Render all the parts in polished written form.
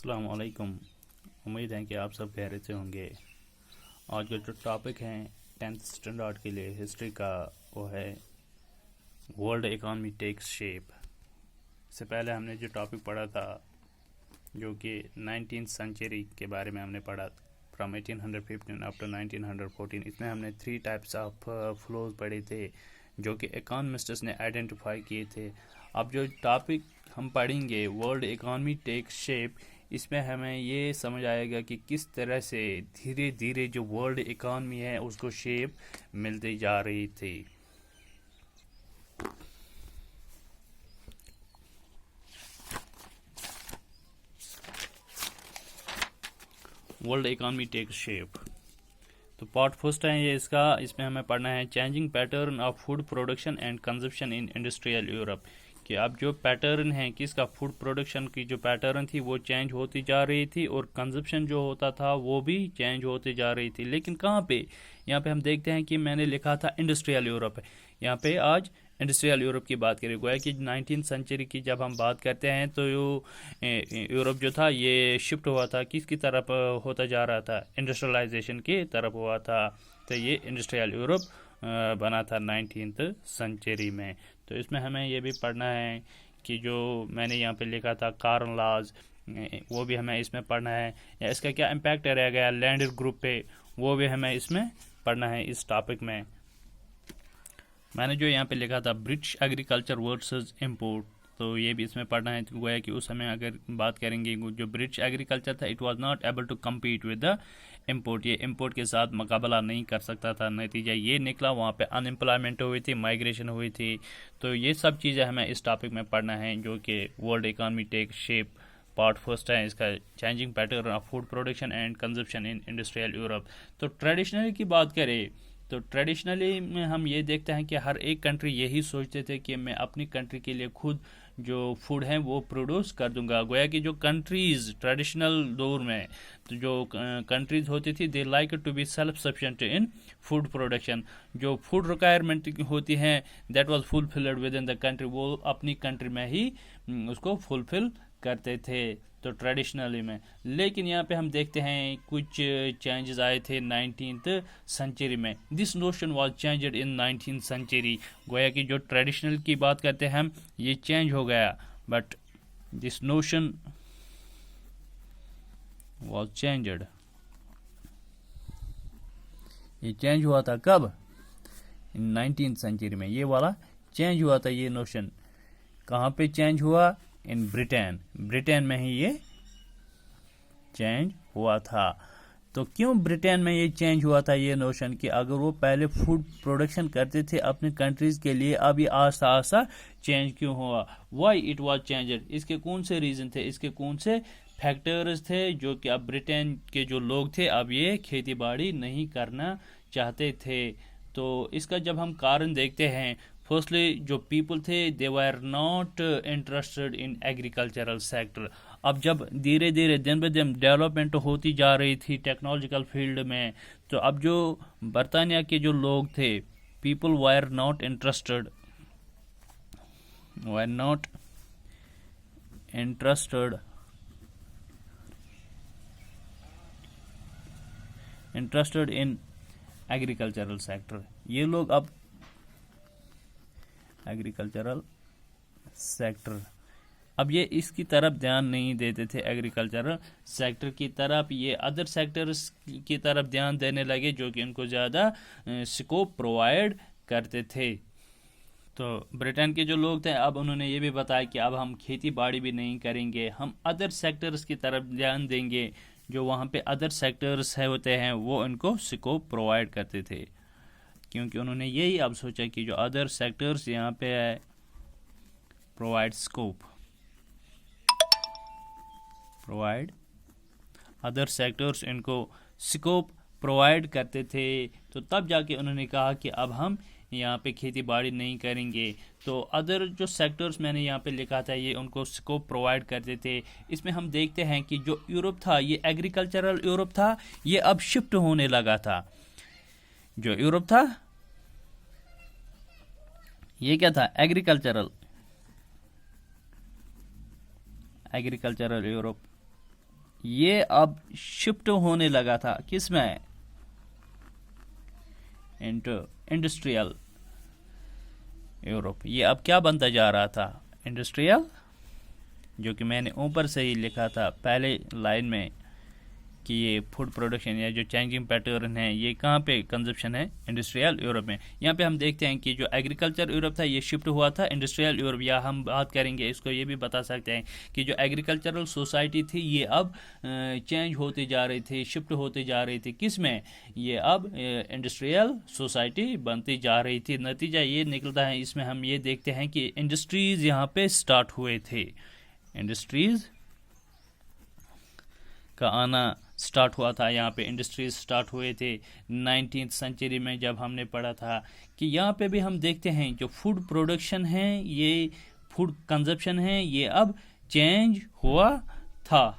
अस्सलाम वालेकुम। उम्मीद है कि आप सब खैरियत से होंगे। आज का जो टॉपिक है 10th स्टैंडर्ड के लिए हिस्ट्री का, वो है वर्ल्ड इकॉनमी टेक्स शेप। इससे पहले हमने जो टॉपिक पढ़ा था, जो कि 19th सेंचुरी के बारे में हमने पढ़ा, फ्रॉम 1815 अप टू 1914। इसमें हमने 3 टाइप्स ऑफ फ्लोज पढ़े थे जो कि इकोनॉमिस्ट्स ने आइडेंटिफाई किए थे। अब जो टॉपिक हम पढ़ेंगे वर्ल्ड इकॉनमी टेक्स शेप, इसमें हमें ये समझ आएगा कि किस तरह से धीरे धीरे जो वर्ल्ड इकॉनमी है उसको शेप मिलती जा रही थी। वर्ल्ड इकॉनमी टेक्स शेप, तो पार्ट फर्स्ट है ये इसका। इसमें हमें पढ़ना है changing pattern of food production and consumption in industrial Europe. कि अब जो पैटर्न है किसका, फूड प्रोडक्शन की जो पैटर्न थी वो चेंज होती जा रही थी और कंजप्शन जो होता था वो भी चेंज होती जा रही थी। लेकिन कहाँ पे, यहाँ पे हम देखते हैं कि मैंने लिखा था इंडस्ट्रियल यूरोप। यहाँ पे आज इंडस्ट्रियल यूरोप की बात करें। गोया कि 19th सेंचुरी की जब हम बात करते हैं तो यूरोप जो था ये शिफ्ट हुआ था, किसकी तरफ होता जा रहा था, इंडस्ट्रियलाइजेशन की तरफ हुआ था। तो ये इंडस्ट्रियल यूरोप बना था 19th सेंचुरी में। तो इसमें हमें ये भी पढ़ना है कि जो मैंने यहाँ पे लिखा था कार्न लॉज, वो भी हमें इसमें पढ़ना है, या इसका क्या इम्पैक्ट रह गया लैंड ग्रुप पे, वो भी हमें इसमें पढ़ना है। इस टॉपिक में मैंने जो यहाँ पे लिखा था ब्रिटिश एग्रीकल्चर वर्सेस इंपोर्ट, तो ये भी इसमें पढ़ना है। गोया कि उस समय अगर बात करेंगे, जो ब्रिटिश एग्रीकल्चर था it was not able to compete with the import, ये इंपोर्ट के साथ मुकाबला नहीं कर सकता था। नतीजा ये निकला, वहाँ पे अनएम्प्लॉयमेंट हुई थी, माइग्रेशन हुई थी। तो ये सब चीज़ें हमें इस टॉपिक में पढ़ना है, जो कि world economy take shape part first है इसका, changing pattern of food production and consumption in industrial Europe. तो ट्रेडिशनली की बात करें तो ट्रेडिशनली में हम ये देखते हैं कि हर एक कंट्री यही सोचते थे कि मैं अपनी कंट्री के लिए खुद जो फूड है वो प्रोड्यूस कर दूंगा। गोया कि जो कंट्रीज ट्रेडिशनल दौर में तो जो कंट्रीज होती थी they like to be self sufficient in food production. जो फूड रिक्वायरमेंट होती हैं that was fulfilled within the country, वो अपनी कंट्री में ही उसको फुलफिल करते थे, तो ट्रेडिशनली में। लेकिन यहाँ पे हम देखते हैं कुछ चेंजेस आए थे 19th सेंचुरी में। This notion was changed in 19th century. गोया कि जो ट्रेडिशनल की बात करते हैं हम, ये चेंज हो गया, but this notion was changed. ये चेंज हुआ था कब, इन 19th सेंचुरी में। ये वाला चेंज हुआ था, ये नोशन कहाँ पे चेंज हुआ, इन ब्रिटेन। ब्रिटेन में ही ये चेंज हुआ था। तो क्यों ब्रिटेन में ये चेंज हुआ था ये नोशन, कि अगर वो पहले फूड प्रोडक्शन करते थे अपने कंट्रीज के लिए, अब ये आस्ता आस्ता चेंज क्यों हुआ, व्हाई इट वाज चेंज्ड, इसके कौन से रीजन थे, इसके कौन से फैक्टर्स थे, जो कि अब ब्रिटेन के जो लोग थे अब ये खेती बाड़ी नहीं करना चाहते थे। तो इसका जब हम कारण देखते हैं, फर्स्टली जो पीपल थे they were not interested in agricultural sector. अब जब धीरे धीरे दिन ब दिन डेवलपमेंट होती जा रही थी टेक्नोलॉजिकल फील्ड में, तो अब जो बरतानिया के जो लोग थे, people were not interested in agricultural sector. ये लोग अब एग्रीकल्चरल सेक्टर, अब ये इसकी तरफ ध्यान नहीं देते थे, एग्रीकल्चरल सेक्टर की तरफ। ये अदर सेक्टर्स की तरफ ध्यान देने लगे जो कि इनको ज़्यादा स्कोप प्रोवाइड करते थे। तो ब्रिटेन के जो लोग थे अब उन्होंने ये भी बताया कि अब हम खेती बाड़ी भी नहीं करेंगे, हम अदर सेक्टर्स की तरफ ध्यान देंगे। जो वहाँ पे अदर सेक्टर्स है होते हैं वो इनको स्कोप प्रोवाइड करते थे, क्योंकि उन्होंने यही अब सोचा कि जो अदर सेक्टर्स यहाँ पे है प्रोवाइड अदर सेक्टर्स इनको स्कोप प्रोवाइड करते थे। तो तब जाके उन्होंने कहा कि अब हम यहाँ पे खेती बाड़ी नहीं करेंगे। तो अदर जो सेक्टर्स मैंने यहाँ पे लिखा था ये उनको स्कोप प्रोवाइड करते थे। इसमें हम देखते हैं कि जो यूरोप था ये एग्रीकल्चरल यूरोप था, ये अब शिफ्ट होने लगा था। जो यूरोप था ये क्या था, एग्रीकल्चरल यूरोप। ये अब शिफ्ट होने लगा था किसमें, इंडस्ट्रियल यूरोप। ये अब क्या बनता जा रहा था, इंडस्ट्रियल, जो कि मैंने ऊपर से ही लिखा था पहले लाइन में कि ये फूड प्रोडक्शन या जो चेंजिंग पैटर्न है ये कहाँ पे कंजप्शन है, इंडस्ट्रियल यूरोप में। यहाँ पे हम देखते हैं कि जो एग्रीकल्चर यूरोप था ये शिफ्ट हुआ था इंडस्ट्रियल यूरोप, या हम बात करेंगे इसको ये भी बता सकते हैं कि जो एग्रीकल्चरल सोसाइटी थी ये अब चेंज होती जा रही थी, शिफ्ट होती जा रही थी किस में, ये अब इंडस्ट्रियल सोसाइटी बनती जा रही थी। नतीजा ये निकलता है, इसमें हम ये देखते हैं कि इंडस्ट्रीज यहाँ पे स्टार्ट हुए थे, इंडस्ट्रीज का आना स्टार्ट हुआ था, यहाँ पे इंडस्ट्रीज स्टार्ट हुए थे 19th सेंचुरी में। जब हमने पढ़ा था कि यहाँ पे भी हम देखते हैं जो फूड प्रोडक्शन है, ये फूड कंजप्शन है, ये अब चेंज हुआ था।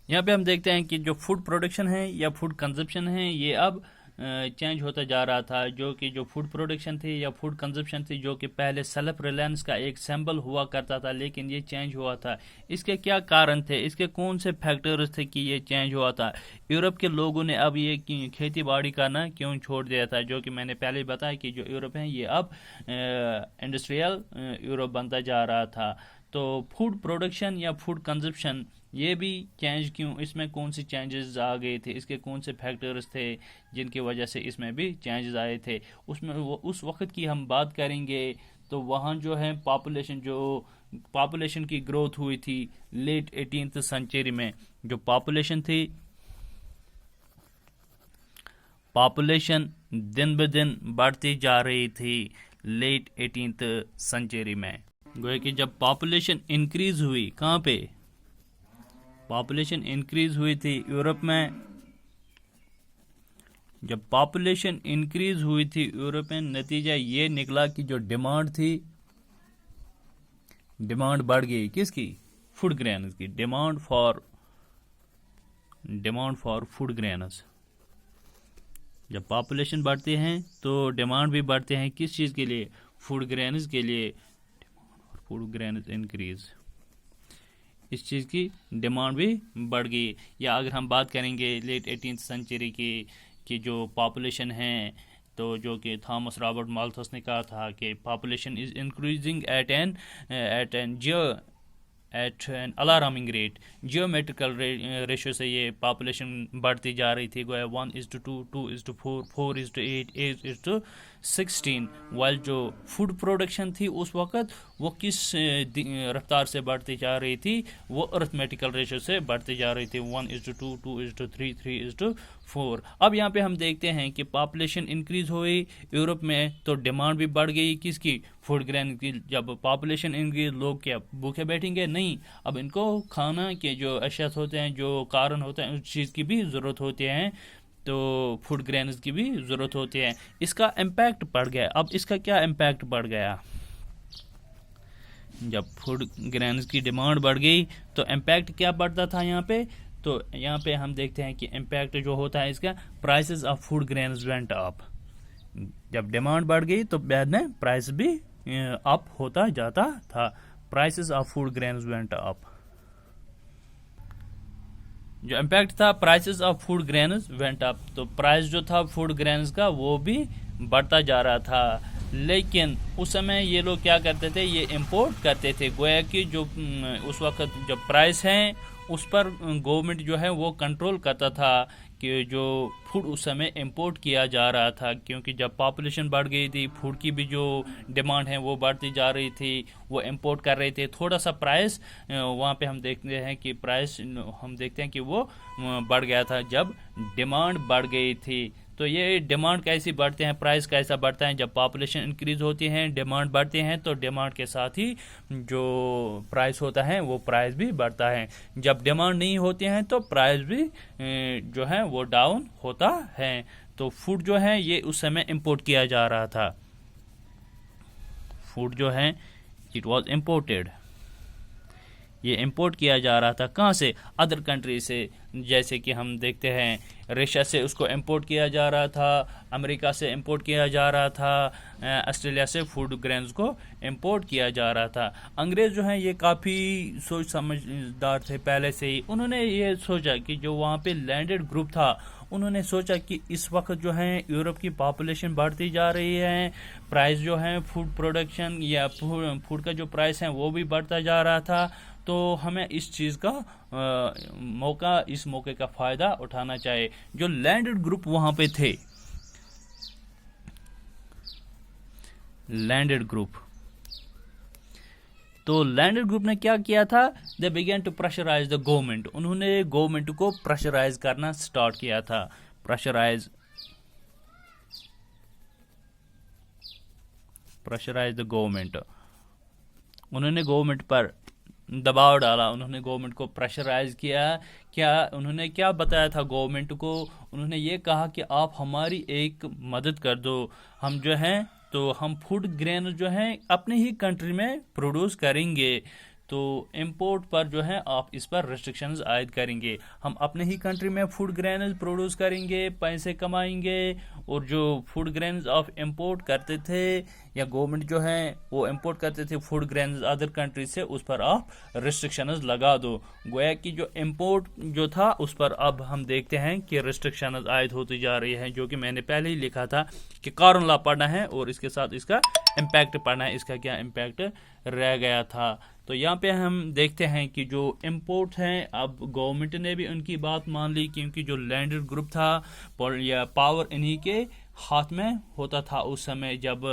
यहाँ पे हम देखते हैं कि जो फूड प्रोडक्शन है या फूड कंजप्शन है ये अब चेंज होता जा रहा था, जो कि जो फूड प्रोडक्शन थी या फूड कंजप्शन थी जो कि पहले सेल्फ रिलायंस का एक सिंबल हुआ करता था, लेकिन ये चेंज हुआ था। इसके क्या कारण थे, इसके कौन से फैक्टर्स थे कि ये चेंज हुआ था। यूरोप के लोगों ने अब ये खेती बाड़ी करना क्यों छोड़ दिया था, जो कि मैंने पहले बताया कि जो यूरोप है ये अब इंडस्ट्रियल यूरोप बनता जा रहा था। तो फूड प्रोडक्शन या फूड कंजप्शन ये भी चेंज क्यों, इसमें कौन सी चेंजेस आ गए थे, इसके कौन से फैक्टर्स थे जिनकी वजह से इसमें भी चेंजेस आए थे, उसमें उस वक्त की हम बात करेंगे। तो वहाँ जो है पॉपुलेशन की ग्रोथ हुई थी लेट 18th सेंचुरी में। जो पॉपुलेशन थी, पॉपुलेशन दिन ब दिन बढ़ती जा रही थी लेट 18th सेंचुरी में। गोया कि जब पॉपुलेशन इंक्रीज हुई, कहाँ पे पॉपुलेशन इंक्रीज हुई थी यूरोप में, जब पॉपुलेशन इंक्रीज हुई थी यूरोप में, नतीजा ये निकला कि जो डिमांड थी, डिमांड बढ़ गई किसकी, फूड ग्रेन्स की, डिमांड फॉर फूड ग्रेन्स। जब पॉपुलेशन बढ़ती है तो डिमांड भी बढ़ते हैं किस चीज़ के लिए, फूड ग्रेन्स के लिए। फूड ग्रेन्स इंक्रीज, इस चीज़ की डिमांड भी बढ़ गई। या अगर हम बात करेंगे लेट 18th सेंचुरी की जो पॉपुलेशन है, तो जो कि थॉमस रॉबर्ट माल्थस ने कहा था कि population is increasing at an alarming rate, geometrical ratio से ये पॉपुलेशन बढ़ती जा रही थी। गोया 1:2, 2:4, 4:8, 8:16। वाइल जो फूड प्रोडक्शन थी उस वक्त वो किस रफ्तार से बढ़ती जा रही थी, वो अरिथमेटिकल रेशियो से बढ़ती जा रही थी, 1:2, 2:3, 3:4। अब यहाँ पे हम देखते हैं कि पॉपुलेशन इंक्रीज हुई यूरोप में तो डिमांड भी बढ़ गई किसकी, फूड ग्रेन की। जब पॉपुलेशन इंक्रीज, लोग क्या भूखे बैठेंगे, नहीं, अब इनको खाना के जो अशिया होते हैं, जो कारण होते हैं, उस चीज़ की भी ज़रूरत होती है, तो फूड ग्रेन्स की भी ज़रूरत होती है। इसका इम्पैक्ट बढ़ गया। अब इसका क्या इम्पैक्ट बढ़ गया, जब फूड ग्रेन्स की डिमांड बढ़ गई तो इम्पैक्ट क्या बढ़ता था यहाँ पे, तो यहाँ पे हम देखते हैं कि इम्पैक्ट जो होता है इसका, prices of food grains went up. जब डिमांड बढ़ गई तो बाद में प्राइस भी अप होता जाता था, prices of food grains went up. जो इम्पैक्ट था, prices of food grains went up, तो प्राइस जो था फूड ग्रेन्स का वो भी बढ़ता जा रहा था। लेकिन उस समय ये लोग क्या करते थे, ये इंपोर्ट करते थे। गोया कि जो उस वक्त जो प्राइस हैं उस पर गवर्नमेंट जो है वो कंट्रोल करता था कि जो फूड उस समय इंपोर्ट किया जा रहा था, क्योंकि जब पॉपुलेशन बढ़ गई थी, फूड की भी जो डिमांड है वो बढ़ती जा रही थी, वो इंपोर्ट कर रहे थे। थोड़ा सा प्राइस वहाँ पे हम देखते हैं कि प्राइस हम देखते हैं कि वो बढ़ गया था जब डिमांड बढ़ गई थी। तो ये डिमांड कैसी बढ़ते हैं, प्राइस कैसा बढ़ता है, जब पॉपुलेशन इंक्रीज होती है, डिमांड बढ़ती है, तो डिमांड के साथ ही जो प्राइस होता है वो प्राइस भी बढ़ता है। जब डिमांड नहीं होती है तो प्राइस भी जो है वो डाउन होता है। तो फूड जो है ये उस समय इंपोर्ट किया जा रहा था, फूड जो है इट वाज इंपोर्टेड। ये इंपोर्ट किया जा रहा था कहाँ से, अदर कंट्री से। जैसे कि हम देखते हैं रशिया से उसको इंपोर्ट किया जा रहा था, अमेरिका से इंपोर्ट किया जा रहा था, ऑस्ट्रेलिया से फूड ग्रेन्स को इंपोर्ट किया जा रहा था। अंग्रेज़ जो हैं ये काफ़ी सोच समझदार थे पहले से ही। उन्होंने ये सोचा कि जो वहाँ पे लैंडेड ग्रुप था, उन्होंने सोचा कि इस वक्त जो है यूरोप की पॉपुलेशन बढ़ती जा रही है, प्राइस जो है फूड प्रोडक्शन या फूड का जो प्राइस है वो भी बढ़ता जा रहा था, तो हमें इस चीज़ का इस मौके का फ़ायदा उठाना चाहिए। जो लैंडेड ग्रुप वहाँ पे थे, लैंडेड ग्रुप, तो लैंडेड ग्रुप ने क्या किया था, they began to pressurise the government. उन्होंने गवर्नमेंट को प्रेशराइज करना स्टार्ट किया था। प्रेशराइज द गवर्नमेंट, उन्होंने गवर्नमेंट पर दबाव डाला, उन्होंने गवर्नमेंट को प्रेशराइज किया। उन्होंने क्या बताया था गवर्नमेंट को, उन्होंने ये कहा कि आप हमारी एक मदद कर दो, हम जो हैं तो हम फूड ग्रेन जो हैं अपने ही कंट्री में प्रोड्यूस करेंगे, तो इंपोर्ट पर जो है आप इस पर रिस्ट्रिक्शंस आयद करेंगे। हम अपने ही कंट्री में फूड ग्रेन प्रोड्यूस करेंगे, पैसे कमाएंगे, और जो फूड ग्रेन्स आप इंपोर्ट करते थे या गवर्नमेंट जो है वो इंपोर्ट करते थे फूड ग्रेन्स अदर कंट्री से, उस पर आप रिस्ट्रिक्शंस लगा दो। गोया कि जो इंपोर्ट जो था उस पर अब हम देखते हैं कि रिस्ट्रिक्शंस आयद होती जा रही है, जो कि मैंने पहले ही लिखा था कि कॉरन लॉ पढ़ना है और इसके साथ इसका इम्पैक्ट पढ़ना है, इसका क्या इम्पैक्ट रह गया था। तो यहाँ पे हम देखते हैं कि जो इंपोर्ट हैं, अब गवर्नमेंट ने भी उनकी बात मान ली, क्योंकि जो लैंडेड ग्रुप था या पावर इन्हीं के हाथ में होता था उस समय, जब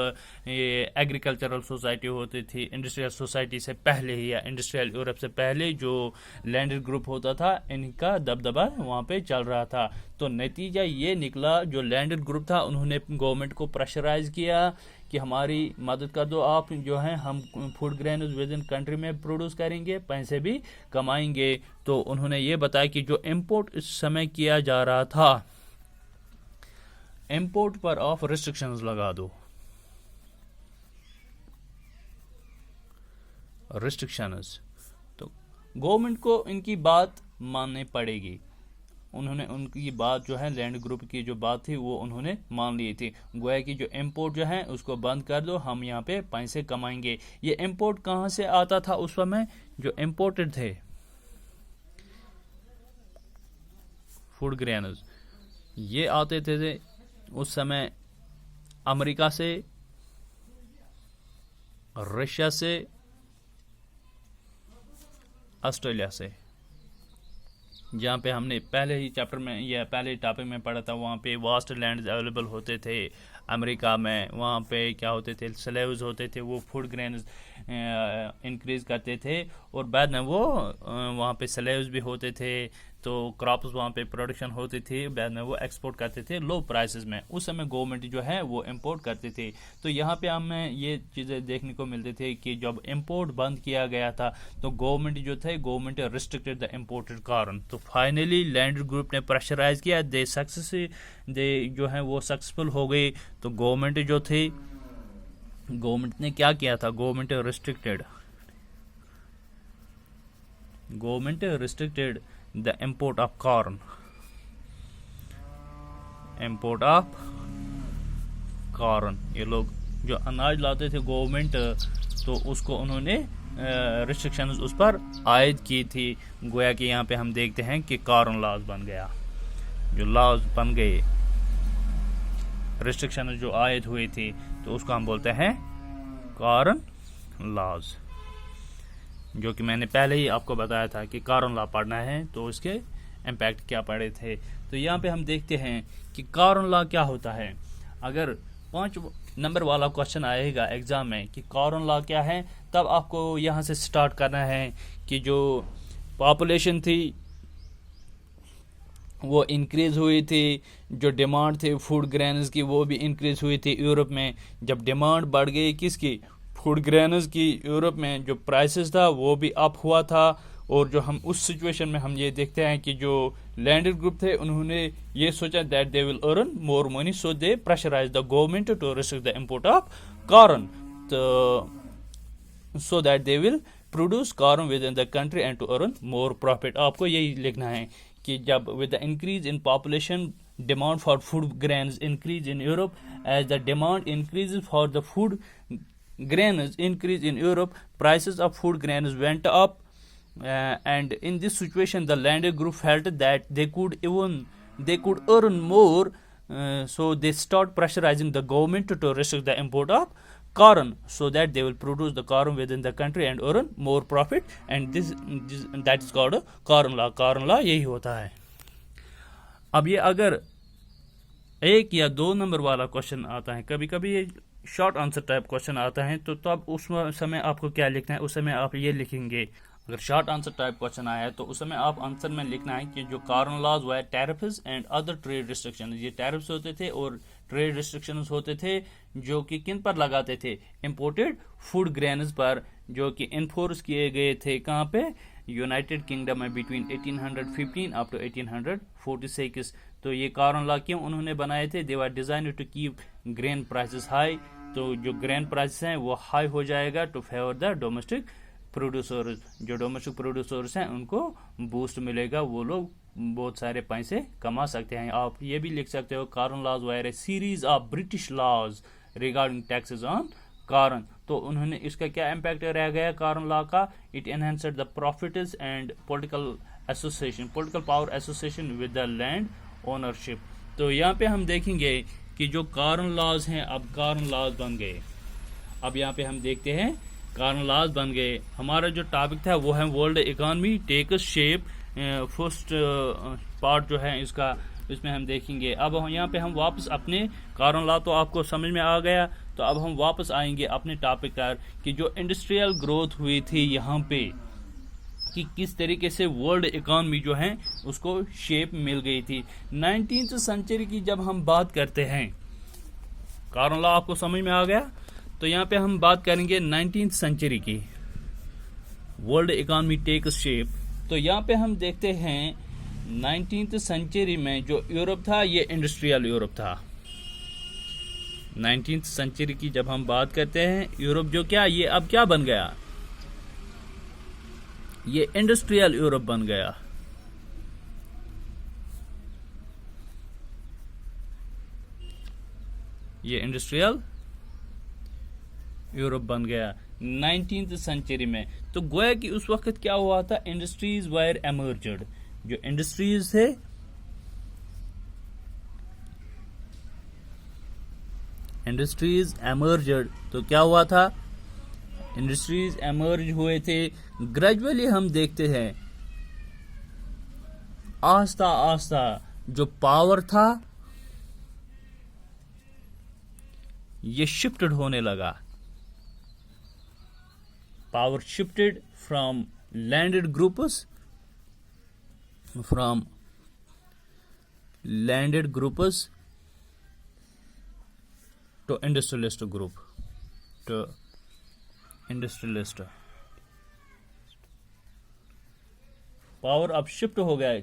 ये एग्रीकल्चरल सोसाइटी होती थी। इंडस्ट्रियल सोसाइटी से पहले ही या इंडस्ट्रियल यूरोप से पहले जो लैंडेड ग्रुप होता था, इनका दबदबा वहाँ पे चल रहा था। तो नतीजा ये निकला, जो लैंडेड ग्रुप था उन्होंने गवर्नमेंट को प्रेशराइज किया कि हमारी मदद कर दो आप, जो है हम food grain with in country में प्रोड्यूस करेंगे, पैसे भी कमाएंगे। तो उन्होंने ये बताया कि जो इंपोर्ट इस समय किया जा रहा था, इंपोर्ट पर ऑफ रिस्ट्रिक्शंस लगा दो, रिस्ट्रिक्शंस। तो गवर्नमेंट को इनकी बात माननी पड़ेगी। उन्होंने उनकी बात जो है लैंड ग्रुप की जो बात थी वो उन्होंने मान ली थी। गोया कि जो इंपोर्ट जो है उसको बंद कर दो, हम यहाँ पे पैसे कमाएंगे। ये इंपोर्ट कहाँ से आता था उस समय, जो इंपोर्टेड थे फूड ग्रेन्स, ये आते थे उस समय अमेरिका से, रशिया से, ऑस्ट्रेलिया से। जहाँ पे हमने पहले ही चैप्टर में या पहले टॉपिक में पढ़ा था, वहाँ पे वास्ट लैंड्स अवेलेबल होते थे अमेरिका में। वहाँ पे क्या होते थे, स्लेव्स होते थे, वो फूड ग्रेन्स इंक्रीज करते थे, और बाद में वो वहाँ पे स्लेव्स भी होते थे, तो क्रॉप्स वहाँ पे प्रोडक्शन होती थी, बाद में वो एक्सपोर्ट करते थे लो प्राइसेस में। उस समय गवर्नमेंट जो है वो इंपोर्ट करते थे। तो यहाँ पे हमें ये चीज़ें देखने को मिलती थी कि जब इंपोर्ट बंद किया गया था तो गवर्नमेंट जो थे, government restricted the imported corn. तो फाइनली लैंड ग्रुप ने प्रेशराइज किया, दे जो है वो सक्सेसफुल हो गई। तो गवर्नमेंट जो थी, गवर्नमेंट ने क्या किया था, government restricted the import of corn, ये लोग जो अनाज लाते थे गवर्नमेंट, तो उसको उन्होंने रिस्ट्रिक्शंस उस पर आयद की थी। गोया कि यहाँ पे हम देखते हैं कि कॉर्न लॉज बन गया, जो लॉज बन गए, रिस्ट्रिक्शंस जो आयद हुई थी, तो उसको हम बोलते हैं कॉर्न लॉज, जो कि मैंने पहले ही आपको बताया था कि कॉर्न लॉ पढ़ना है तो उसके इम्पैक्ट क्या पड़े थे। तो यहाँ पे हम देखते हैं कि कॉर्न लॉ क्या होता है। अगर 5 नंबर वाला क्वेश्चन आएगा एग्जाम में कि कॉर्न लॉ क्या है, तब आपको यहाँ से स्टार्ट करना है कि जो पॉपुलेशन थी वो इंक्रीज हुई थी, जो डिमांड थी फूड ग्रेन्स की वो भी इंक्रीज हुई थी यूरोप में। जब डिमांड बढ़ गई किसकी, फूड ग्रेन्स की, यूरोप में जो प्राइसेस था वो भी अप हुआ था। और जो हम उस सिचुएशन में हम ये देखते हैं कि जो लैंडेड ग्रुप थे उन्होंने ये सोचा that they will earn more money, so they pressurise the government to restrict the import of corn, तो so that they will produce corn within the country and to earn more profit. आपको यही लिखना है कि जब with the increase in population demand for food grains increase in Europe, as the demand increases for the food grains increase in Europe, prices of food grains went up, and in this situation the landed group felt that they could earn more, so they start pressurizing the government to restrict the import of corn so that they will produce the corn within the country and earn more profit, and this that is called corn law। corn law यही होता है। अब ये अगर 1 या 2 number वाला question आता है, कभी कभी ये शॉर्ट आंसर टाइप क्वेश्चन आता है, तो तब उस समय आपको क्या लिखना है, उस समय आप ये लिखेंगे। अगर शॉर्ट आंसर टाइप क्वेश्चन आया है तो उस समय आप आंसर में लिखना है कि जो कॉर्न लॉज व tariffs and other trade restriction, ये टैरिफ्स होते थे और ट्रेड रिस्ट्रिक्शंस होते थे जो कि किन पर लगाते थे, इंपोर्टेड फूड ग्रेन्स पर, जो कि इन्फोर्स किए गए थे कहाँ पे, यूनाइटेड किंगडम में बिटवीन 1815 अप टू 1846। तो ये कॉर्न लॉ क्यों उन्होंने बनाए थे, they were designed to keep grain prices high, तो जो ग्रेन प्राइसेस हैं वो हाई हो जाएगा to favour the domestic producers, जो डोमेस्टिक प्रोड्यूसर्स हैं उनको बूस्ट मिलेगा, वो लोग बहुत सारे पैसे कमा सकते हैं। आप ये भी लिख सकते हो corn laws were a series of British laws regarding taxes on corn. तो उन्होंने इसका क्या इम्पैक्ट रह गया कॉर्न लॉ का, it enhanced the profits and political association, political power association with the land ownership. तो यहाँ पे हम देखेंगे कि जो कॉर्न लॉज हैं अब कॉर्न लॉज बन गए। अब यहाँ पे हम देखते हैं कॉर्न लॉज बन गए। हमारा जो टॉपिक था वो है world economy takes shape, first part जो है इसका, इसमें हम देखेंगे। अब यहाँ पे हम वापस अपने कॉर्न लॉ तो आपको समझ में आ गया, तो अब हम वापस आएंगे अपने टॉपिक पर कि जो इंडस्ट्रियल ग्रोथ हुई थी यहाँ पे, कि किस तरीके से वर्ल्ड इकोनॉमी जो है उसको शेप मिल गई थी। 19th सेंचुरी की जब हम बात करते हैं, कॉर्न लॉ आपको समझ में आ गया, तो यहाँ पे हम बात करेंगे 19th सेंचुरी की, वर्ल्ड इकोनॉमी टेक्स शेप। तो यहाँ पे हम देखते हैं 19th सेंचुरी में जो यूरोप था ये इंडस्ट्रियल यूरोप था। 19th सेंचुरी की जब हम बात करते हैं, यूरोप जो क्या, ये अब क्या बन गया, ये इंडस्ट्रियल यूरोप बन गया। ये इंडस्ट्रियल यूरोप बन गया 19th सेंचुरी में। तो गोया कि उस वक्त क्या हुआ था, इंडस्ट्रीज वायर एमर्जड, जो इंडस्ट्रीज थे इंडस्ट्रीज एमर्जड, तो क्या हुआ था, इंडस्ट्रीज एमर्ज हुए थे। ग्रेजुअली हम देखते हैं आस्ता आस्ता जो पावर था ये शिफ्टेड होने लगा, power shifted from landed groups, to industrialist group, to industrialist। Power अब शिफ्ट हो गया,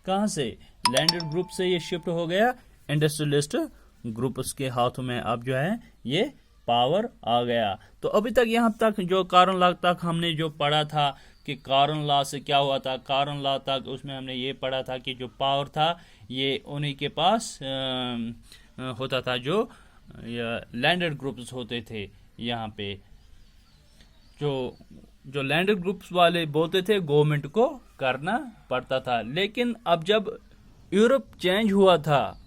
कहां से, लैंडेड ग्रुप से ये शिफ्ट हो गया इंडस्ट्रियलिस्ट ग्रुप्स के हाथों में। अब जो है ये पावर आ गया। तो अभी तक यहाँ तक जो कॉर्न लॉ तक हमने जो पढ़ा था कि कॉर्न लॉ से क्या हुआ था, कॉर्न लॉ तक उसमें हमने ये पढ़ा था कि जो पावर था ये उन्हीं के पास होता था, जो लैंडेड ग्रुप्स होते थे। यहाँ पे जो लैंडेड ग्रुप्स वाले बोलते थे गवर्नमेंट को करना पड़ता था। लेकिन अब जब यूरोप चेंज हुआ था,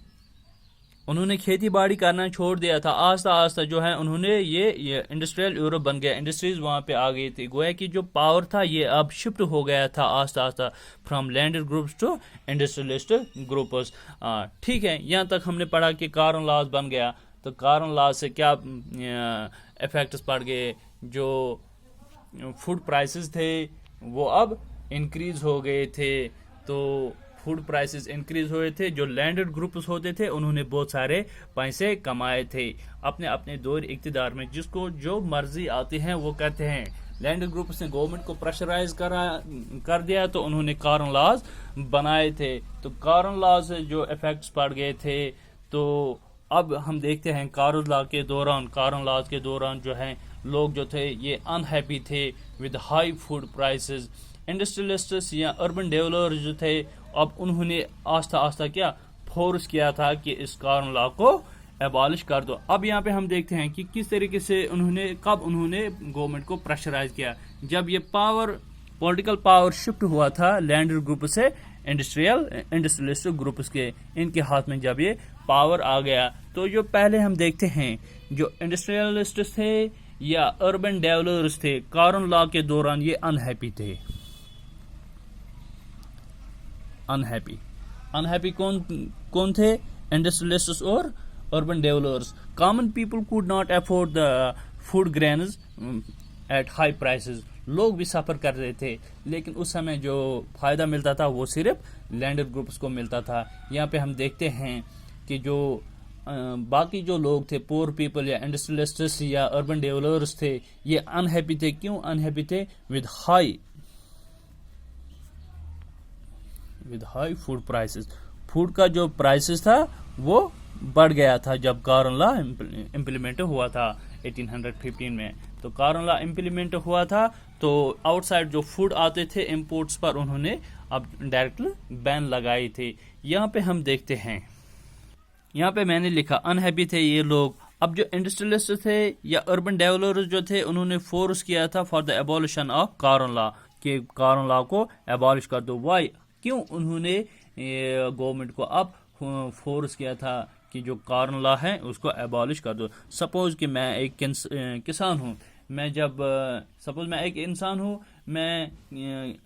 उन्होंने खेती बाड़ी करना छोड़ दिया था, आस्ता आस्ता जो है उन्होंने ये इंडस्ट्रियल यूरोप बन गया, इंडस्ट्रीज वहाँ पे आ गई थी। गोया कि जो पावर था ये अब शिफ्ट हो गया था आस्ता आस्ता from landed groups to industrialist groups. ठीक है, यहाँ तक हमने पढ़ा कि कॉर्न लॉज बन गया। तो कॉर्न लॉ से क्या इफेक्ट्स पड़ गए, जो फूड प्राइसेस थे वो अब इंक्रीज हो गए थे। तो फूड प्राइसेस इंक्रीज हुए थे, जो लैंडेड ग्रुप्स होते थे उन्होंने बहुत सारे पैसे कमाए थे अपने अपने दौर इक़्तिदार में, जिसको जो मर्जी आती है वो करते हैं। लैंडेड ग्रुप्स ने गवर्नमेंट को प्रेशराइज कर दिया, तो उन्होंने कॉर्न लॉज बनाए थे। तो कॉर्न लॉ से जो इफेक्ट्स पड़ गए थे, तो अब हम देखते हैं कॉर्न लॉ के दौरान जो है लोग जो थे ये अनहैप्पी थे, with high food prices. Industrialists या अर्बन डेवलपर्स जो थे, अब उन्होंने आस्ता आस्ता क्या फोर्स किया था कि इस कॉर्न लॉ को एबॉलिश कर दो। अब यहाँ पे हम देखते हैं कि किस तरीके से कब उन्होंने गवर्नमेंट को प्रेशराइज किया। जब ये पॉलिटिकल पावर शिफ्ट हुआ था लैंडर ग्रुप से इंडस्ट्रियलिस्ट ग्रुप्स के इनके हाथ में, जब ये पावर आ गया, तो जो पहले हम देखते हैं जो इंडस्ट्रियलिस्ट थे या अर्बन डेवलपर्स थे, कॉर्न लॉ के दौरान ये अनहैप्पी थे। अनहैप्पी कौन थे? इंडस्ट्रियलिस्ट्स और urban developers. Common people could not afford the food grains at high prices. लोग भी सफर कर रहे थे, लेकिन उस समय जो फायदा मिलता था वो सिर्फ लैंडर ग्रुप्स को मिलता था। यहाँ पे हम देखते हैं कि जो बाकी जो लोग थे, पोर पीपल या इंडस्ट्रियलिस्ट्स या अर्बन डेवलपर्स थे, ये अनहैप्पी थे। क्यों अनहैप्पी थे? With high food prices. Food का जो प्राइसेस था वो बढ़ गया था जब कॉर्न लॉ इम्प्लीमेंट हुआ था 1815 में। तो कॉर्न लॉ इम्प्लीमेंट हुआ था, तो आउटसाइड जो फूड आते थे इंपोर्ट्स पर, उन्होंने अब डायरेक्टली बैन लगाई थी। यहाँ पे हम देखते हैं, यहाँ पे मैंने लिखा अनहैप्पी थे ये लोग। अब जो इंडस्ट्रियलिस्ट थे या अर्बन डेवलपर्स जो थे, उन्होंने फोर्स किया था for the abolition of corn law, कि कॉर्न लॉ को एबॉलिश कर दो। वाई? क्यों उन्होंने गवर्नमेंट को अब फोर्स किया था कि जो कॉर्न लॉ है उसको एबॉलिश कर दो? सपोज कि मैं एक किसान हूँ, सपोज मैं एक इंसान हूँ, मैं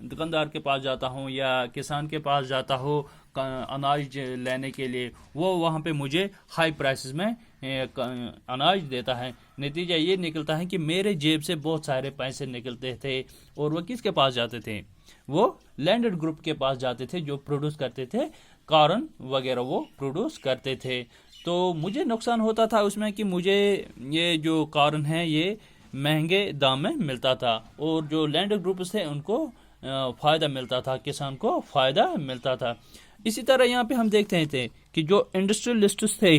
दुकानदार के पास जाता हूँ या किसान के पास जाता हूँ अनाज लेने के लिए, वो वहाँ पे मुझे हाई प्राइसेस में अनाज देता है। नतीजा ये निकलता है कि मेरे जेब से बहुत सारे पैसे निकलते थे, और वो किसके पास जाते थे? वो लैंडेड ग्रुप के पास जाते थे, जो प्रोड्यूस करते थे कॉर्न वगैरह, वो प्रोड्यूस करते थे। तो मुझे नुकसान होता था उसमें कि मुझे ये जो कॉर्न है ये महंगे दाम में मिलता था, और जो लैंड ग्रुप्स थे उनको फायदा मिलता था, किसान को फायदा मिलता था। इसी तरह यहाँ पे हम देखते थे कि जो इंडस्ट्रियलिस्ट थे,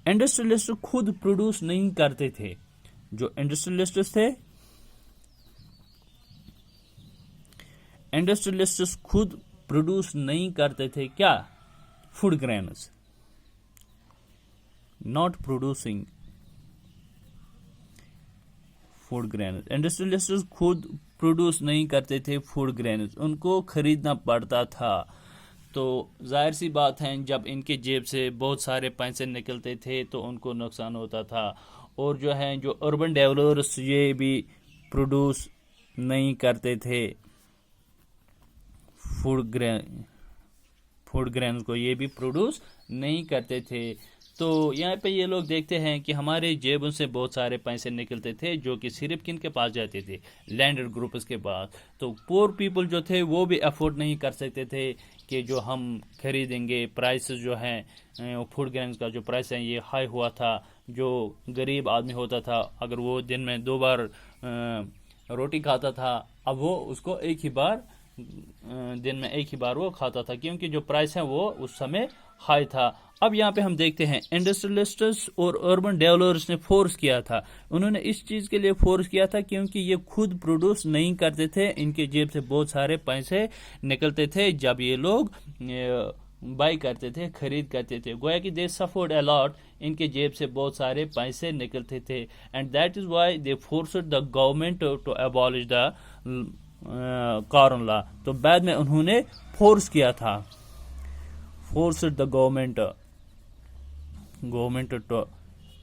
इंडस्ट्रियलिस्ट खुद प्रोड्यूस नहीं करते थे। जो इंडस्ट्रियलिस्ट थे, इंडस्ट्रियलिस्ट खुद प्रोड्यूस नहीं करते थे क्या? Food grains. Not producing food grains. Industrialist खुद प्रोड्यूस नहीं करते थे फूड ग्रेन्स, उनको खरीदना पड़ता था। तो जाहिर सी बात है, जब इनके जेब से बहुत सारे पैसे निकलते थे तो उनको नुकसान होता था। और जो अर्बन डेवलपर्स, ये भी प्रोड्यूस नहीं करते थे फूड ग्रेन्स को, ये भी प्रोड्यूस नहीं करते थे। तो यहाँ पे ये लोग देखते हैं कि हमारे जेबों से बहुत सारे पैसे निकलते थे, जो कि सिर्फ किन के पास जाते थे? लैंडेड ग्रुप्स के पास। तो पोर पीपल जो थे वो भी अफोर्ड नहीं कर सकते थे कि जो हम खरीदेंगे। प्राइसेस जो हैं फूड ग्रेन्स का जो प्राइस है ये हाई हुआ था। जो गरीब आदमी होता था, अगर वो दिन में 2 बार रोटी खाता था, अब वो उसको दिन में एक ही बार वो खाता था, क्योंकि जो प्राइस है वो उस समय हाई था। अब यहाँ पे हम देखते हैं इंडस्ट्रियलिस्ट्स और अर्बन डेवलपर्स ने फोर्स किया था। उन्होंने इस चीज के लिए फोर्स किया था क्योंकि ये खुद प्रोड्यूस नहीं करते थे, इनके जेब से बहुत सारे पैसे निकलते थे जब ये लोग बाई करते थे, खरीद करते थे। गोया कि दे सफर्ड अ लॉट, इनके जेब से बहुत सारे पैसे निकलते थे, and that is why they forced the government to abolish the corn law. तो बाद में उन्होंने फोर्स किया था, forced the government to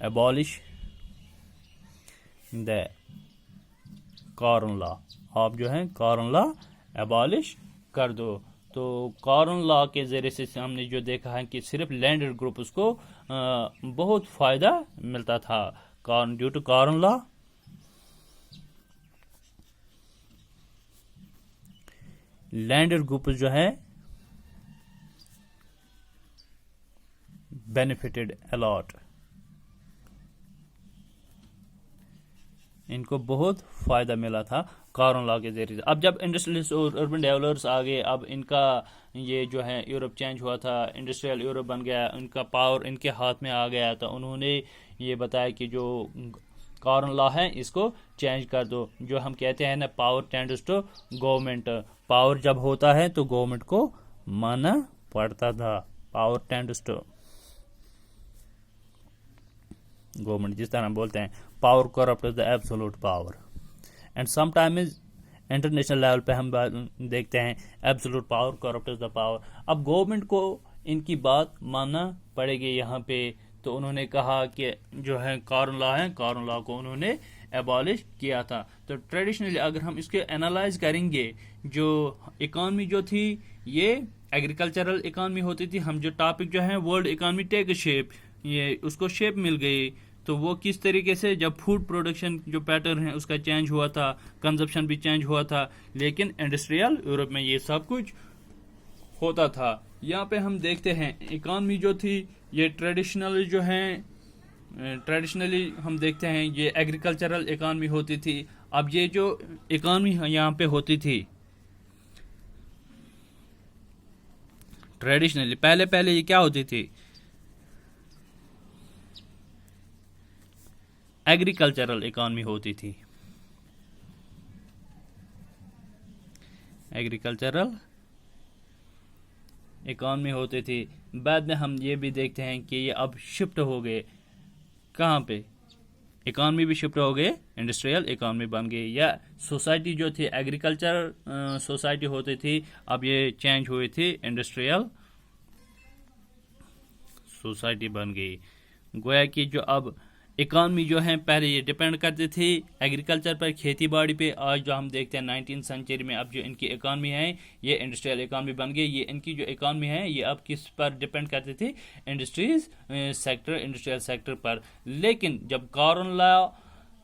abolish the corn law. आप जो है कॉर्न लॉ अबॉलिश कर दो। तो कॉर्न लॉ के जरिए से हमने जो देखा है कि सिर्फ लैंडेड ग्रुप्स को बहुत फायदा मिलता था due to corn law. Landed groups जो है बेनिफिटेड अलॉट, इनको बहुत फायदा मिला था कॉर्न लॉ के जरिए। अब जब इंडस्ट्रियलिस्ट और अर्बन डेवलपर्स आ गए, अब इनका ये जो है यूरोप चेंज हुआ था, इंडस्ट्रियल यूरोप बन गया, उनका पावर इनके हाथ में आ गया। तो उन्होंने ये बताया कि जो कॉर्न लॉ है, इसको चेंज कर दो। जो हम कहते हैं ना, power tends to government, power जब होता है तो गवर्नमेंट को मानना पड़ता था। पावर टेंड्स टू गवर्नमेंट, जिस तरह हम बोलते हैं power corrupt is the absolute power. And sometimes international level पे हम देखते हैं absolute power corrupt is the power. अब गवर्नमेंट को इनकी बात मानना पड़ेगी यहाँ पे। तो उन्होंने कहा कि जो है कॉर्न लॉ है, कॉर्न लॉ को उन्होंने एबॉलिश किया था। तो ट्रेडिशनली अगर हम इसके एनालाइज करेंगे, जो इकॉनमी जो थी ये एग्रीकल्चरल इकॉनमी होती थी। हम जो टॉपिक जो है वर्ल्ड इकॉनमी टेक शेप, ये उसको शेप मिल गई। तो वो किस तरीके से, जब फूड प्रोडक्शन जो पैटर्न है उसका चेंज हुआ था, कंजप्शन भी चेंज हुआ था, लेकिन इंडस्ट्रियल यूरोप में ये सब कुछ होता था। यहाँ पे हम देखते हैं इकॉनमी जो थी ये ट्रेडिशनली जो है, ट्रेडिशनली हम देखते हैं ये एग्रीकल्चरल इकॉनमी होती थी। अब ये जो इकॉनमी यहाँ पे होती थी ट्रेडिशनली, पहले ये क्या होती थी, एग्रीकल्चरल इकॉनमी होती थी। एग्रीकल्चरल इकॉनमी होती थी। बाद में हम ये भी देखते हैं कि ये अब शिफ्ट हो गए कहाँ पे, इकॉनमी भी शिफ्ट हो गए, इंडस्ट्रियल इकॉनमी बन गई। या सोसाइटी जो थी एग्रीकल्चर सोसाइटी होती थी, अब ये चेंज हुई थी, इंडस्ट्रियल सोसाइटी बन गई। गोया कि जो अब इकॉनमी जो है पहले ये डिपेंड करती थी एग्रीकल्चर पर, खेती बाड़ी पे। आज जो हम देखते हैं 19th सेंचुरी में अब जो इनकी इकॉनमी है ये इंडस्ट्रियल इकॉनमी बन गई। ये इनकी जो इकॉनमी है ये अब किस पर डिपेंड करती थी, इंडस्ट्रीज सेक्टर, इंडस्ट्रियल सेक्टर पर। लेकिन जब कॉर्न लॉ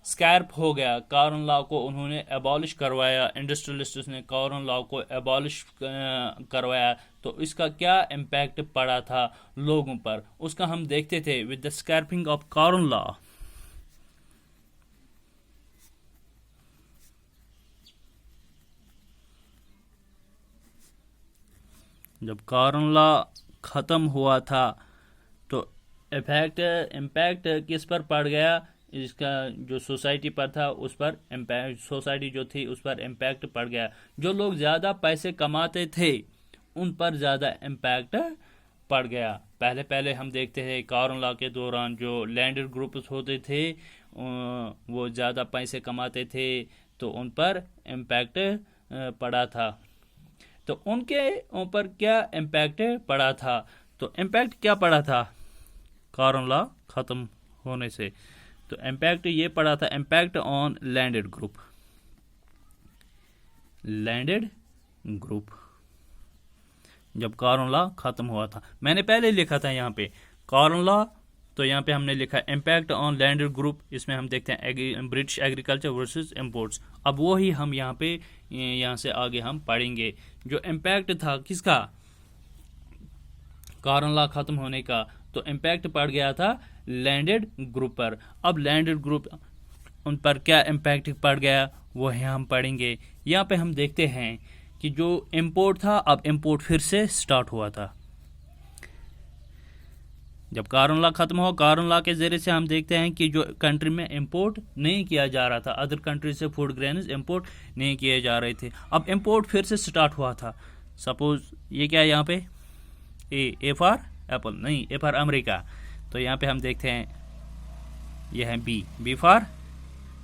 स्कैर्प हो गया, कॉर्न लॉ को उन्होंने एबॉलिश करवाया, इंडस्ट्रियलिस्ट्स ने कॉर्न लॉ को एबॉलिश करवाया, तो इसका क्या इम्पैक्ट पड़ा था लोगों पर, उसका हम देखते थे with the scrapping of corn law. जब कॉर्न लॉ खत्म हुआ था तो इम्पैक्ट किस पर पड़ गया, इसका जो सोसाइटी पर था उस पर इम्पैक्ट, सोसाइटी जो थी उस पर इम्पैक्ट पड़ गया। जो लोग ज़्यादा पैसे कमाते थे उन पर ज़्यादा इम्पैक्ट पड़ गया। पहले हम देखते हैं कॉर्न लॉ के दौरान जो लैंडेड ग्रुप्स होते थे वो ज़्यादा पैसे कमाते थे, तो उन पर इम्पैक्ट पड़ा था। तो उनके ऊपर क्या इम्पैक्ट पड़ा था, तो इम्पैक्ट क्या पड़ा था कॉर्न लॉ ख़त्म होने से, तो इम्पैक्ट ये पड़ा था, impact on landed group, landed group जब कॉर्न लॉ खत्म हुआ था। मैंने पहले लिखा था यहाँ पे कॉर्न लॉ, तो यहाँ पे हमने लिखा इम्पैक्ट ऑन लैंडेड ग्रुप। इसमें हम देखते हैं ब्रिटिश एग्रीकल्चर वर्सेस इंपोर्ट्स। अब वो ही हम यहाँ पे, यहाँ से आगे हम पढ़ेंगे जो इम्पैक्ट था किसका, कॉर्न लॉ खत्म होने का। तो इम्पैक्ट पड़ गया था लैंडेड ग्रुप पर। अब लैंडेड ग्रुप उन पर क्या इम्पैक्ट पड़ गया वो है हम पढ़ेंगे। यहाँ पे हम देखते हैं कि जो इंपोर्ट था, अब इंपोर्ट फिर से स्टार्ट हुआ था। जब कॉर्न लॉ खत्म हुआ, कॉर्न लॉ के जरिए से हम देखते हैं कि जो कंट्री में इंपोर्ट नहीं किया जा रहा था, अदर कंट्री से फूड ग्रेन्स इंपोर्ट नहीं किए जा रहे थे, अब इंपोर्ट फिर से स्टार्ट हुआ था। सपोज ये क्या है यहाँ पे, ए फॉर एप्पल नहीं, ए फॉर अमेरिका। तो यहाँ पे हम देखते हैं ये है बी फॉर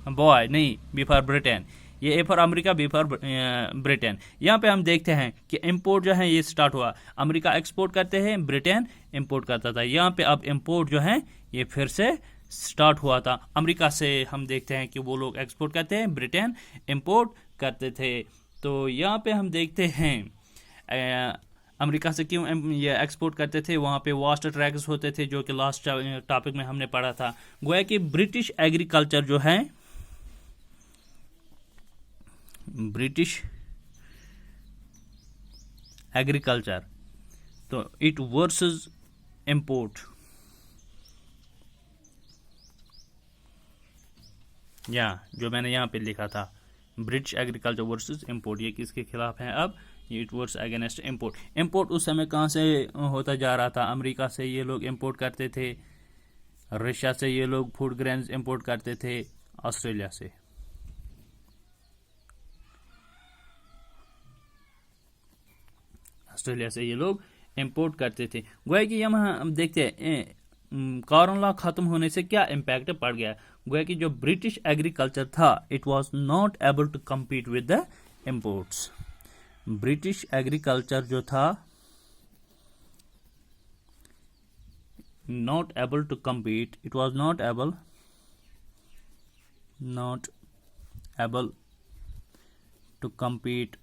बॉय नहीं, बी फॉर ब्रिटेन। ये A for America, B for Britain. यहाँ पे हम देखते हैं कि इंपोर्ट जो है ये स्टार्ट हुआ, अमेरिका एक्सपोर्ट करते हैं, ब्रिटेन इंपोर्ट करता था। यहाँ पे अब इंपोर्ट जो है ये फिर से स्टार्ट हुआ था। अमेरिका से हम देखते हैं कि वो लोग एक्सपोर्ट करते हैं, ब्रिटेन इंपोर्ट करते थे। तो यहाँ पे हम देखते हैं अमेरिका से क्यों ये एक्सपोर्ट करते थे, वहाँ पे वास्ट ट्रैक्स होते थे जो कि लास्ट टॉपिक में हमने पढ़ा था। गोया कि ब्रिटिश एग्रीकल्चर जो है, ब्रिटिश एग्रीकल्चर, तो इट वर्सेस इंपोर्ट, या जो मैंने यहाँ पे लिखा था ब्रिटिश एग्रीकल्चर वर्सेस इंपोर्ट, ये किसके खिलाफ है अब, it worse against import. Import उस समय कहाँ से होता जा रहा था, अमेरिका से ये लोग इंपोर्ट करते थे, रशिया से ये लोग फूड ग्रेन्स इंपोर्ट करते थे, ऑस्ट्रेलिया से। ऑस्ट्रेलिया से ये लोग इंपोर्ट करते थे। गोया कि यहाँ हम देखते हैं कॉर्न लॉ खत्म होने से क्या इम्पैक्ट पड़ गया। गोया कि जो ब्रिटिश एग्रीकल्चर था it was not able to compete with the imports. British agriculture जो था not able to compete, it was not able to compete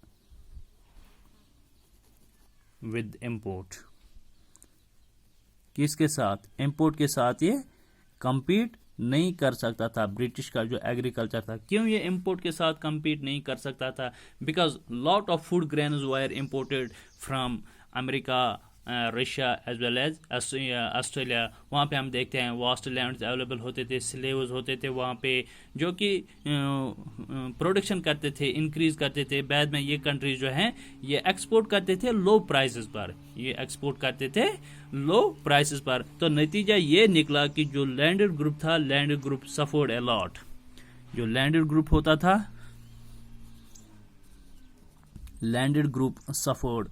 with import। किसके साथ? इंपोर्ट के साथ ये compete नहीं कर सकता था। ब्रिटिश का जो एग्रीकल्चर था, क्यों ये इंपोर्ट के साथ compete नहीं कर सकता था? Because lot of food grains were imported from America, Russia as well as Australia. वहाँ पे हम देखते हैं वास्ट लैंड्स अवेलेबल होते थे, स्लेव्स होते थे वहाँ पे जो कि प्रोडक्शन करते थे, इंक्रीज करते थे। बाद में ये कंट्रीज जो हैं ये एक्सपोर्ट करते थे लो प्राइसेस पर, लो प्राइसेस पर। तो नतीजा ये निकला कि जो लैंडेड ग्रुप था, landed group suffered a lot. जो लैंडेड ग्रुप होता था, लैंडेड ग्रुप सफर्ड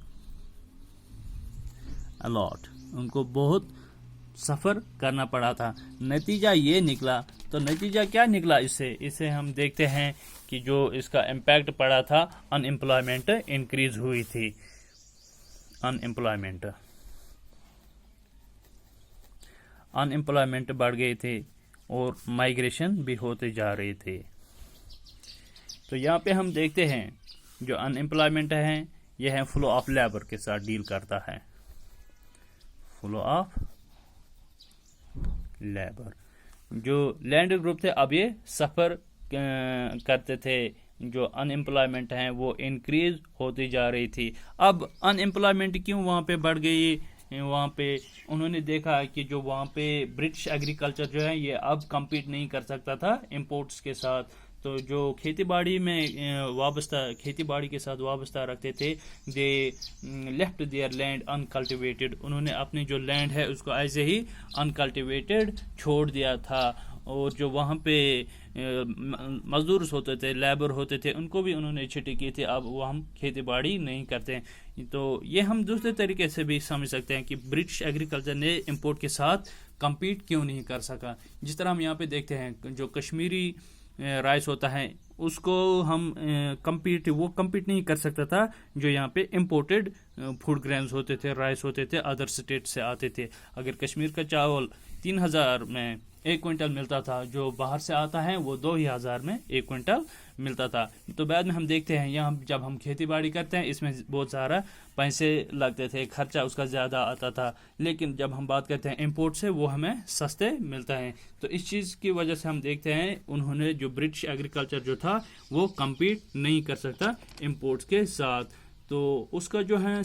अलॉट, उनको बहुत सफ़र करना पड़ा था। नतीजा ये निकला। तो नतीजा क्या निकला इससे हम देखते हैं कि जो इसका इम्पैक्ट पड़ा था, अनएम्प्लॉयमेंट इंक्रीज हुई थी। अनएम्प्लॉयमेंट बढ़ गए थे और माइग्रेशन भी होते जा रहे थे। तो यहाँ पे हम देखते हैं जो अनएम्प्लॉयमेंट है यह है फ्लो ऑफ लेबर के साथ डील करता है। फ्लो ऑफ लेबर, जो लैंड ग्रुप थे अब ये सफ़र करते थे। जो अनएम्प्लॉयमेंट है वो इंक्रीज होती जा रही थी। अब अनएम्प्लॉयमेंट क्यों वहाँ पे बढ़ गई? वहाँ पे उन्होंने देखा कि जो वहाँ पे ब्रिटिश एग्रीकल्चर जो है ये अब compete नहीं कर सकता था इंपोर्ट्स के साथ। तो जो खेती बाड़ी के साथ वाबस्ता रखते थे, they left there land uncultivated. उन्होंने अपनी जो लैंड है उसको ऐसे ही अनकल्टिवेटेड छोड़ दिया था। और जो वहाँ पे मजदूर होते थे, लेबर होते थे, उनको भी उन्होंने छुट्टी की थी। अब वो हम खेती बाड़ी नहीं करते हैं। तो ये हम दूसरे तरीके से भी समझ सकते हैं कि ब्रिटिश एग्रीकल्चर ने इंपोर्ट के साथ compete क्यों नहीं कर सका। जिस तरह हम यहाँ पे देखते हैं जो कश्मीरी राइस होता है उसको हम compete नहीं कर सकता था जो यहाँ पे इंपोर्टेड फूड ग्रेन्स होते थे, राइस होते थे, अदर स्टेट से आते थे। अगर कश्मीर का चावल 3000 में 1 क्विंटल मिलता था, जो बाहर से आता है वो 2000 में 1 क्विंटल मिलता था। तो बाद में हम देखते हैं यहाँ जब हम खेती बाड़ी करते हैं इसमें बहुत सारा पैसे लगते थे, खर्चा उसका ज़्यादा आता था। लेकिन जब हम बात करते हैं इंपोर्ट से वो हमें सस्ते मिलता है। तो इस चीज़ की वजह से हम देखते हैं उन्होंने जो ब्रिटिश एग्रीकल्चर जो था वो compete नहीं कर सकता इंपोर्ट्स के साथ। तो उसका जो है